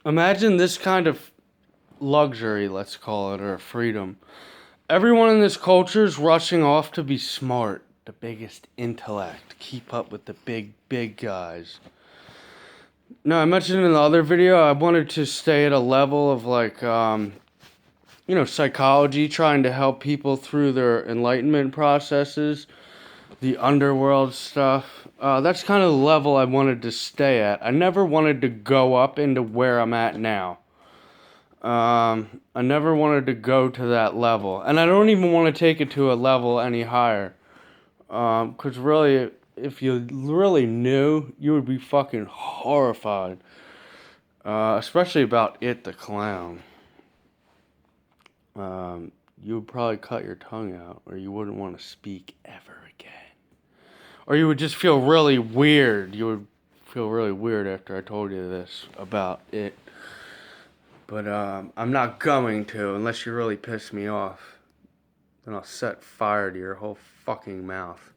Imagine this kind of luxury, let's call it, or freedom. Everyone in this culture is rushing off to be smart, the biggest intellect, keep up with the big guys. No, I mentioned in the other video, I wanted to stay at a level of like, psychology, trying to help people through their enlightenment processes, the underworld stuff. That's kind of the level I wanted to stay at. I never wanted to go up into where I'm at now. I never wanted to go to that level. And I don't even want to take it to a level any higher. Because really, if you really knew, you would be fucking horrified. Especially about It the Clown. You would probably cut your tongue out, or you wouldn't want to speak ever again. Or you would just feel really weird. You would feel really weird after I told you this about it. But I'm not going to unless you really piss me off. Then I'll set fire to your whole fucking mouth.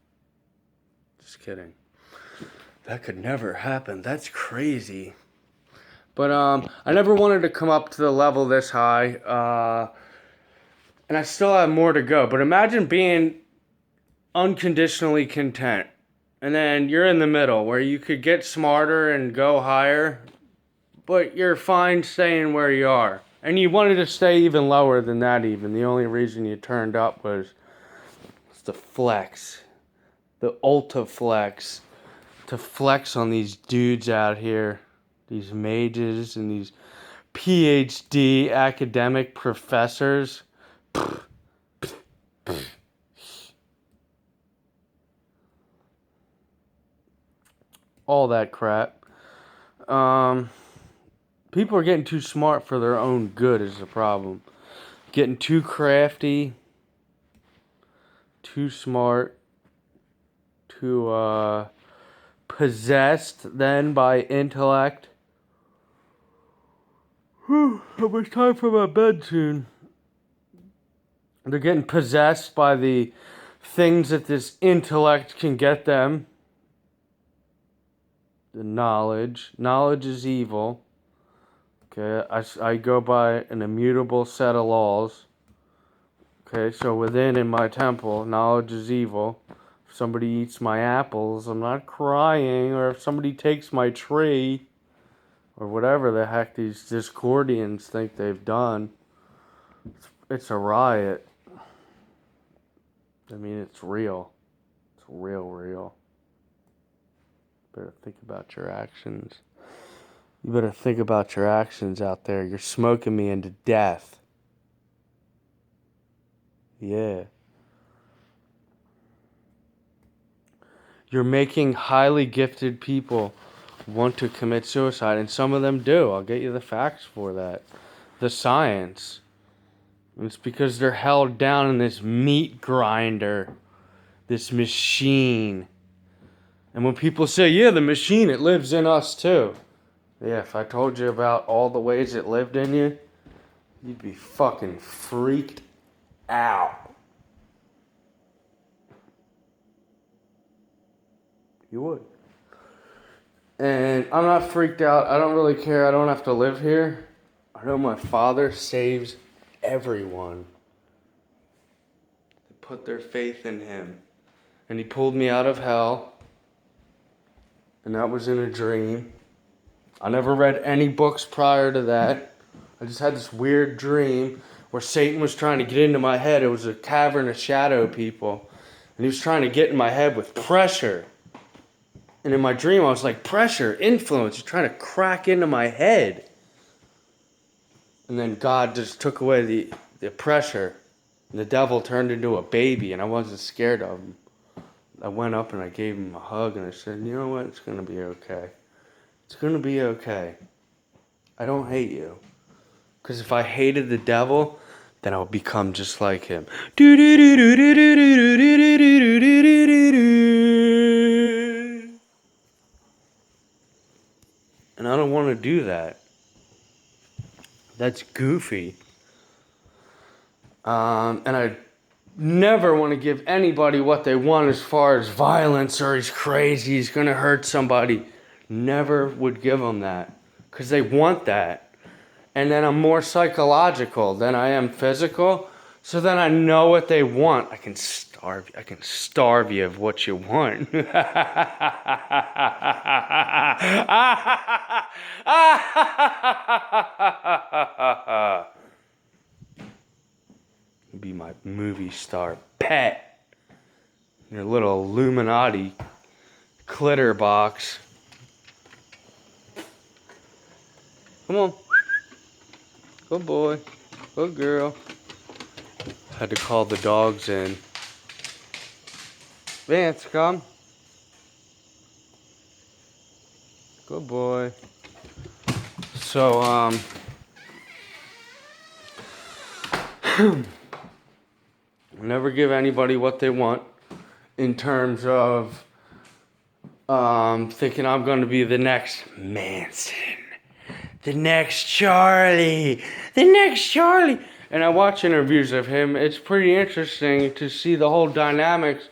Just kidding. That could never happen. That's crazy. But I never wanted to come up to the level this high. And I still have more to go. But imagine being unconditionally content. And then you're in the middle where you could get smarter and go higher. But you're fine staying where you are. And you wanted to stay even lower than that even. The only reason you turned up was the flex. The ultra flex. To flex on these dudes out here. These mages and these PhD academic professors. All that crap. People are getting too smart for their own good is the problem. Getting too crafty, too smart, too possessed then by intellect. Whew, how much time for my bed soon? They're getting possessed by the things that this intellect can get them. The knowledge. Knowledge is evil. Okay, I go by an immutable set of laws. Okay, so within in my temple, knowledge is evil. If somebody eats my apples, I'm not crying. Or if somebody takes my tree, or whatever the heck these Discordians think they've done, it's a riot. I mean, it's real. It's real. Better think about your actions. You better think about your actions out there. You're smoking me into death. Yeah. You're making highly gifted people want to commit suicide, and some of them do. I'll get you the facts for that. The science. And it's because they're held down in this meat grinder, this machine. And when people say, yeah, the machine, it lives in us too. Yeah, if I told you about all the ways it lived in you, you'd be fucking freaked out. You would. And I'm not freaked out. I don't really care. I don't have to live here. I know my Father saves everyone that put their faith in Him. And He pulled me out of hell. And that was in a dream. I never read any books prior to that. I just had this weird dream where Satan was trying to get into my head. It was a cavern of shadow people. And he was trying to get in my head with pressure. And in my dream, I was like, pressure, influence, you're trying to crack into my head. And then God just took away the pressure. And the devil turned into a baby, and I wasn't scared of him. I went up and I gave him a hug, and I said, you know what, it's going to be okay. It's going to be okay. I don't hate you. Because if I hated the devil, then I'll become just like him. And I don't want to do that. That's goofy. And I never want to give anybody what they want as far as violence or he's crazy, he's going to hurt somebody. Never would give them that. Because they want that. and then I'm more psychological than I am physical. So then I know what they want. I can starve you of what you want. Be my movie star pet. Your little Illuminati clitter box. Come on. Good boy. Good girl. Had to call the dogs in. Vance, come. Good boy. So, never give anybody what they want in terms of thinking I'm going to be the next Manson, the next Charlie, the next Charlie. And I watch interviews of him. It's pretty interesting to see the whole dynamics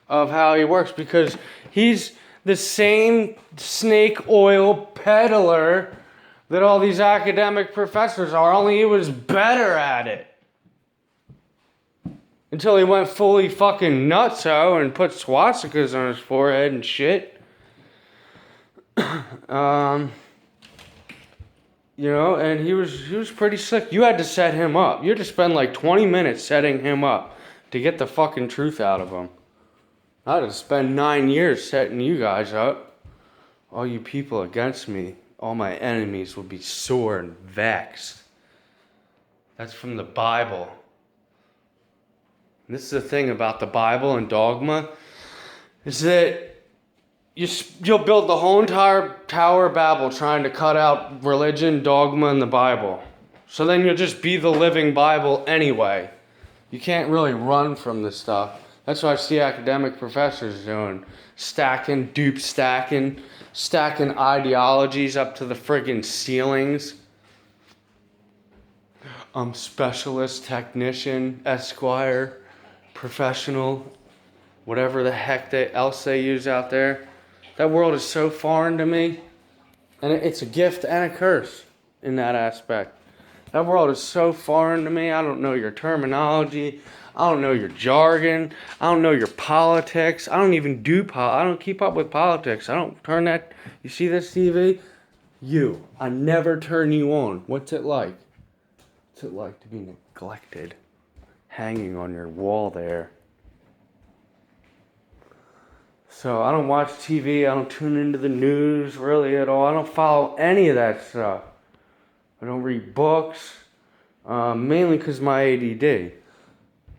of how he works, because he's the same snake oil peddler that all these academic professors are, only he was better at it. Until he went fully fucking nutso and put swastikas on his forehead and shit. You know, and he was pretty slick. You had to set him up. You had to spend like 20 minutes setting him up to get the fucking truth out of him. I had to spend 9 years setting you guys up. All you people against me, all my enemies will be sore and vexed. That's from the Bible. This is the thing about the Bible and dogma, is that you'll build the whole entire Tower of Babel trying to cut out religion, dogma, and the Bible. So then you'll just be the living Bible anyway. You can't really run from this stuff. That's what I see academic professors doing. Stacking ideologies up to the friggin' ceilings. Specialist, technician, esquire, professional, whatever the heck else they use out there. That world is so foreign to me, and it's a gift and a curse in that aspect. That world is so foreign to me. I don't know your terminology. I don't know your jargon. I don't know your politics. I don't even I don't keep up with politics. I don't turn that. You see this TV? I never turn you on. What's it like? What's it like to be neglected? Hanging on your wall there. So I don't watch TV, I don't tune into the news really at all. I don't follow any of that stuff. I don't read books, mainly because of my ADD.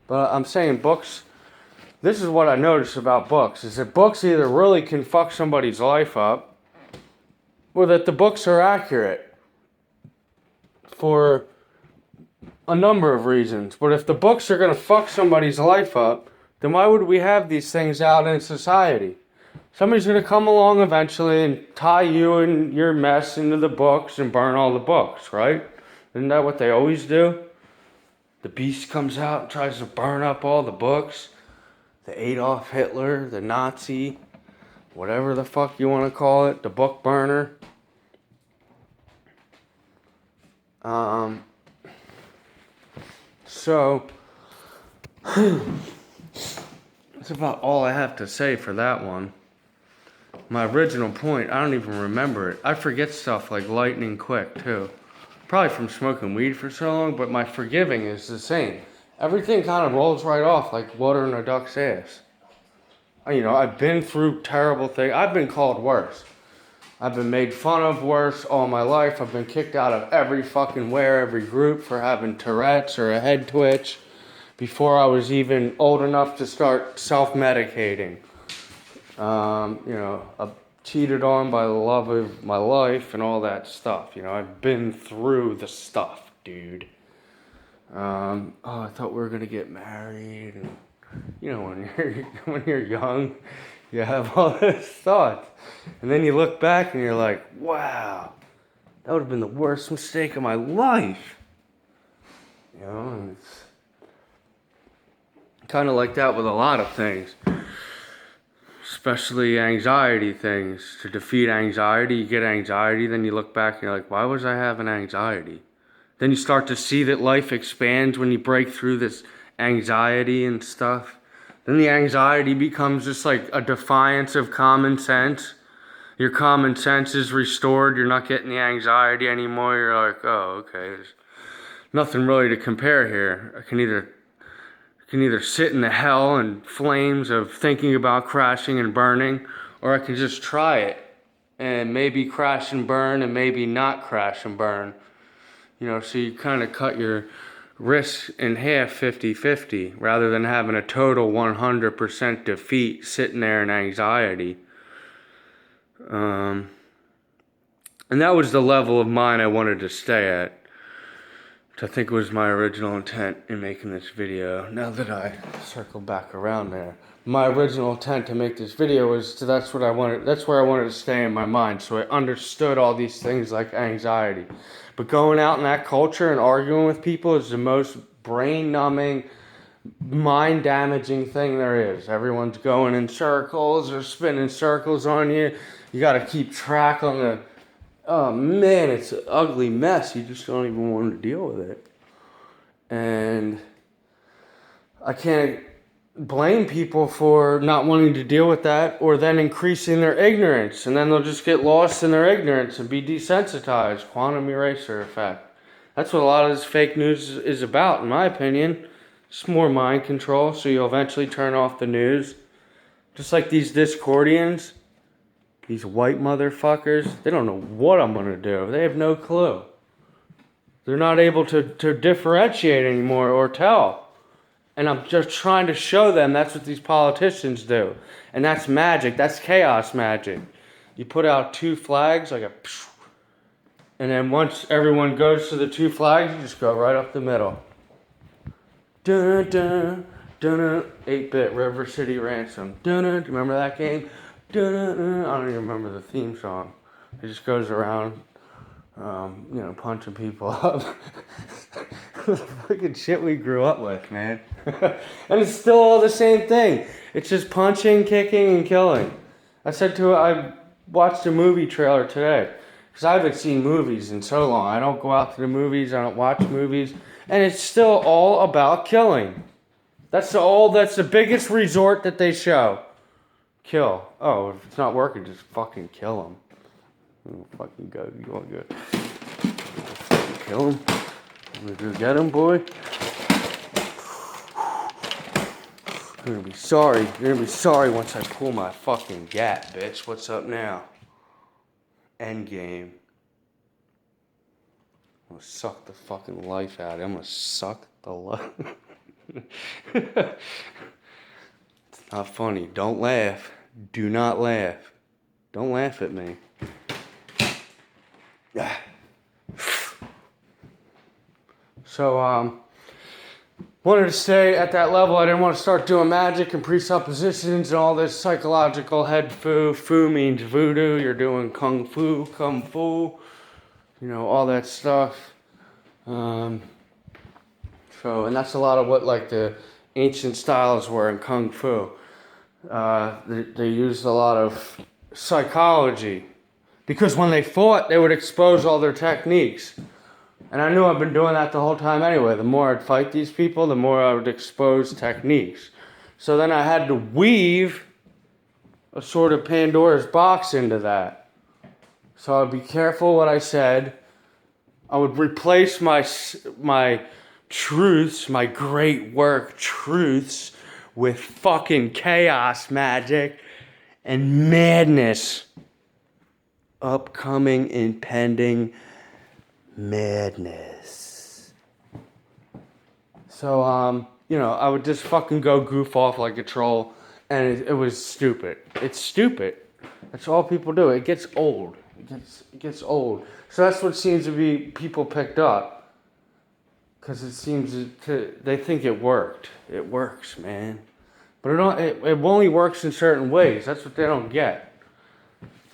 But I'm saying books, this is what I notice about books, is that books either really can fuck somebody's life up, or that the books are accurate for a number of reasons. But if the books are going to fuck somebody's life up, then why would we have these things out in society? Somebody's going to come along eventually and tie you and your mess into the books and burn all the books, right? Isn't that what they always do? The beast comes out and tries to burn up all the books. The Adolf Hitler, the Nazi, whatever the fuck you want to call it, the book burner. So... that's about all I have to say for that one. My original point, I don't even remember it. I forget stuff like lightning quick, too. Probably from smoking weed for so long, but my forgiving is the same. Everything kind of rolls right off like water in a duck's ass. You know, I've been through terrible things. I've been called worse. I've been made fun of worse all my life. I've been kicked out of every fucking every group for having Tourette's or a head twitch before I was even old enough to start self-medicating. You know, I'm cheated on by the love of my life and all that stuff. You know, I've been through the stuff, dude. I thought we were gonna get married, and you know, when you're young, you have all those thoughts, and then you look back and you're like, wow, that would have been the worst mistake of my life. You know, and it's kind of like that with a lot of things, especially anxiety things. To defeat anxiety, you get anxiety, then you look back and you're like, why was I having anxiety? Then you start to see that life expands when you break through this anxiety and stuff. Then the anxiety becomes just like a defiance of common sense. Your common sense is restored. You're not getting the anxiety anymore. You're like, oh, okay, there's nothing really to compare here. I can either sit in the hell and flames of thinking about crashing and burning, or I can just try it and maybe crash and burn and maybe not crash and burn. You know, so you kind of cut your risk in half 50-50 rather than having a total 100% defeat sitting there in anxiety. And that was the level of mind I wanted to stay at. Which I think was my original intent in making this video. Now that I circled back around there. My original intent to make this video was that's where I wanted to stay in my mind. So I understood all these things like anxiety. But going out in that culture and arguing with people is the most brain-numbing, mind-damaging thing there is. Everyone's going in circles or spinning circles on you. You got to keep track on the... Oh man, it's an ugly mess. You just don't even want to deal with it. And I can't blame people for not wanting to deal with that or then increasing their ignorance. And then they'll just get lost in their ignorance and be desensitized. Quantum eraser effect. That's what a lot of this fake news is about, in my opinion. It's more mind control, so you'll eventually turn off the news. Just like these Discordians. These white motherfuckers, they don't know what I'm going to do. They have no clue. They're not able to differentiate anymore or tell. And I'm just trying to show them that's what these politicians do. And that's magic. That's chaos magic. You put out two flags, like a... And then once everyone goes to the two flags, you just go right up the middle. Dun dun dun 8-bit River City Ransom. Dun dun. Do you remember that game? I don't even remember the theme song. It just goes around, punching people up. The fucking shit we grew up with, man. And it's still all the same thing. It's just punching, kicking, and killing. I watched a movie trailer today. Because I haven't seen movies in so long. I don't go out to the movies. I don't watch movies. And it's still all about killing. That's the biggest resort that they show. Kill. Oh, if it's not working, just fucking kill him. Fucking go. You want to go? Fucking kill him. You want to go get him, boy? You're gonna be sorry. You're gonna be sorry once I pull my fucking gat, bitch. What's up now? Endgame. I'm gonna suck the fucking life out of him. I'm gonna suck the life. It's not funny. Don't laugh. Do not laugh. Don't laugh at me. So, wanted to stay at that level. I didn't want to start doing magic and presuppositions and all this psychological head foo. Foo means voodoo. You're doing kung fu, all that stuff. And that's a lot of what like the ancient styles were in kung fu. They used a lot of psychology because when they fought, they would expose all their techniques. And I knew I've been doing that the whole time anyway. The more I'd fight these people, the more I would expose techniques. So then I had to weave a sort of Pandora's box into that. So I'd be careful what I said. I would replace my truths, my great work truths, with fucking chaos magic and madness. Upcoming, impending madness. So, I would just fucking go goof off like a troll, and it was stupid. It's stupid. That's all people do. It gets old. It gets old. So that's what seems to be people picked up. Because it seems they think it worked. It works, man. But it only works in certain ways. That's what they don't get.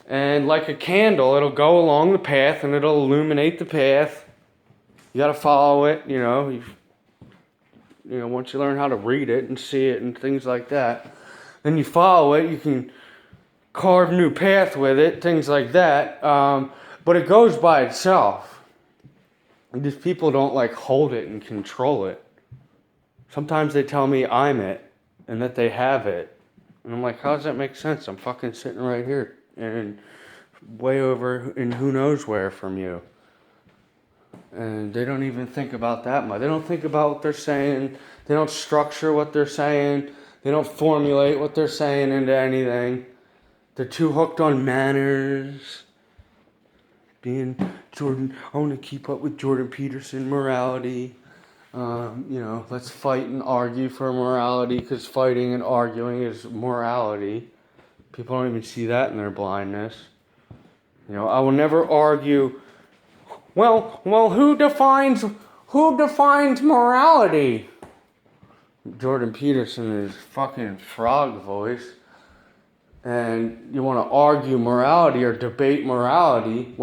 And like a candle, it'll go along the path and it'll illuminate the path. You gotta follow it, once you learn how to read it and see it and things like that. Then you follow it, you can carve a new path with it, things like that. But it goes by itself. these people don't like hold it and control it. Sometimes they tell me I'm it and that they have it. And I'm like, how does that make sense? I'm fucking sitting right here and way over in who knows where from you. And they don't even think about that much. They don't think about what they're saying. They don't structure what they're saying. They don't formulate what they're saying into anything. They're too hooked on manners. Being Jordan, I want to keep up with Jordan Peterson morality. Let's fight and argue for morality because fighting and arguing is morality. People don't even see that in their blindness. I will never argue. Well, who defines morality? Jordan Peterson is fucking frog voice. And you want to argue morality or debate morality.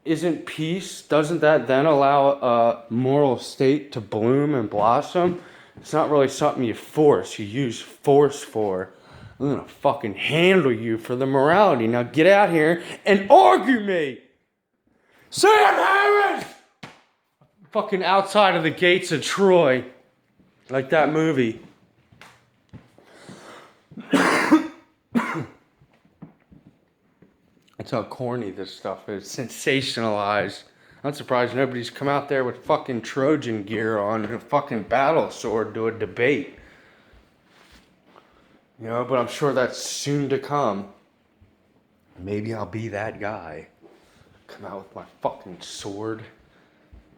Isn't peace, doesn't that then allow a moral state to bloom and blossom? It's not really something you force, you use force for. I'm gonna fucking handle you for the morality. Now get out here and argue me! Sam Harris! Fucking outside of the gates of Troy. Like that movie. That's how corny this stuff is. Sensationalized. I'm surprised nobody's come out there with fucking Trojan gear on and a fucking battle sword to a debate. But I'm sure that's soon to come. Maybe I'll be that guy. Come out with my fucking sword.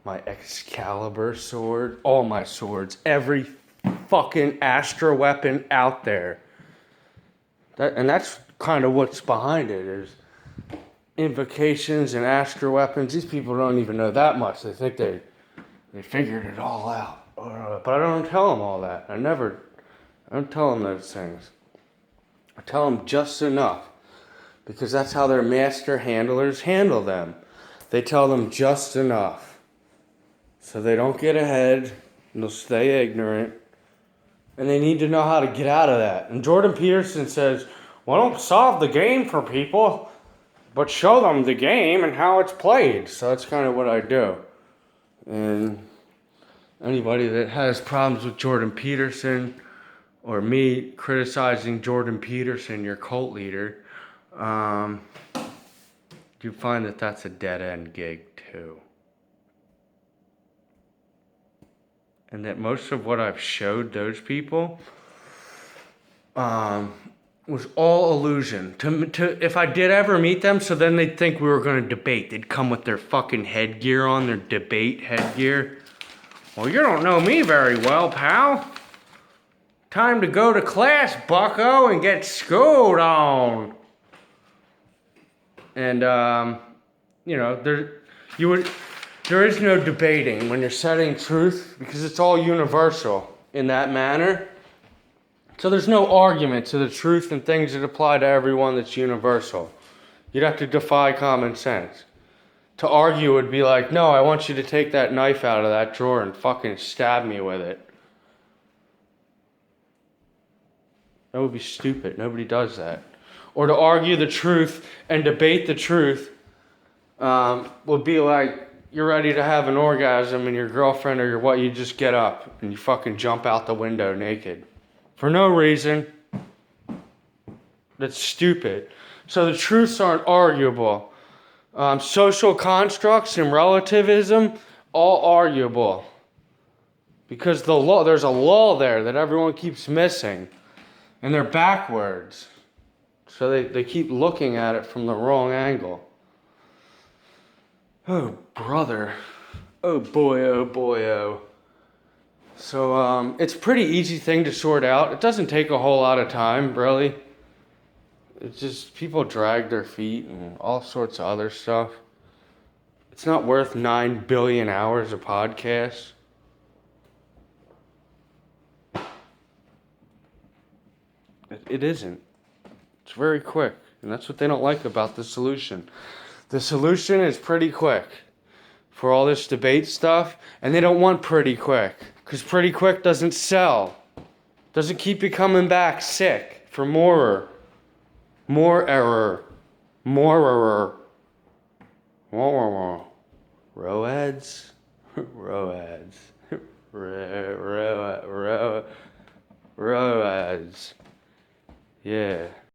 My Excalibur sword. All my swords. Every fucking astro weapon out there. And that's kind of what's behind it is invocations and astro weapons. These people don't even know that much. They think they figured it all out. But I don't tell them all that. I don't tell them those things. I tell them just enough. Because that's how their master handlers handle them. They tell them just enough. So they don't get ahead. And they'll stay ignorant. And they need to know how to get out of that. And Jordan Peterson says, well, don't solve the game for people, but show them the game and how it's played. So that's kind of what I do. And anybody that has problems with Jordan Peterson or me criticizing Jordan Peterson, your cult leader, you find that that's a dead-end gig too. And that most of what I've showed those people was all illusion. If I did ever meet them, so then they'd think we were going to debate. They'd come with their fucking headgear on, their debate headgear. Well, you don't know me very well, pal. Time to go to class, bucko, and get schooled on. And, there is no debating when you're setting truth because it's all universal in that manner. So there's no argument to the truth and things that apply to everyone that's universal. You'd have to defy common sense. To argue would be like, no, I want you to take that knife out of that drawer and fucking stab me with it. That would be stupid. Nobody does that. Or to argue the truth and debate the truth would be like, you're ready to have an orgasm and your girlfriend or your what, you just get up and you fucking jump out the window naked. For no reason. That's stupid. So the truths aren't arguable. Social constructs and relativism, all arguable. Because there's a law there that everyone keeps missing. And they're backwards. So they keep looking at it from the wrong angle. Oh, brother. Oh, boy, oh, boy, oh. So, it's a pretty easy thing to sort out. It doesn't take a whole lot of time, really. It's just people drag their feet and all sorts of other stuff. It's not worth 9 billion hours of podcasts. It isn't. It's very quick. And that's what they don't like about the solution. The solution is pretty quick for all this debate stuff. And they don't want pretty quick. Because pretty quick doesn't sell. Doesn't keep you coming back sick for more error. More error. Roads? Roads. Roads. Yeah.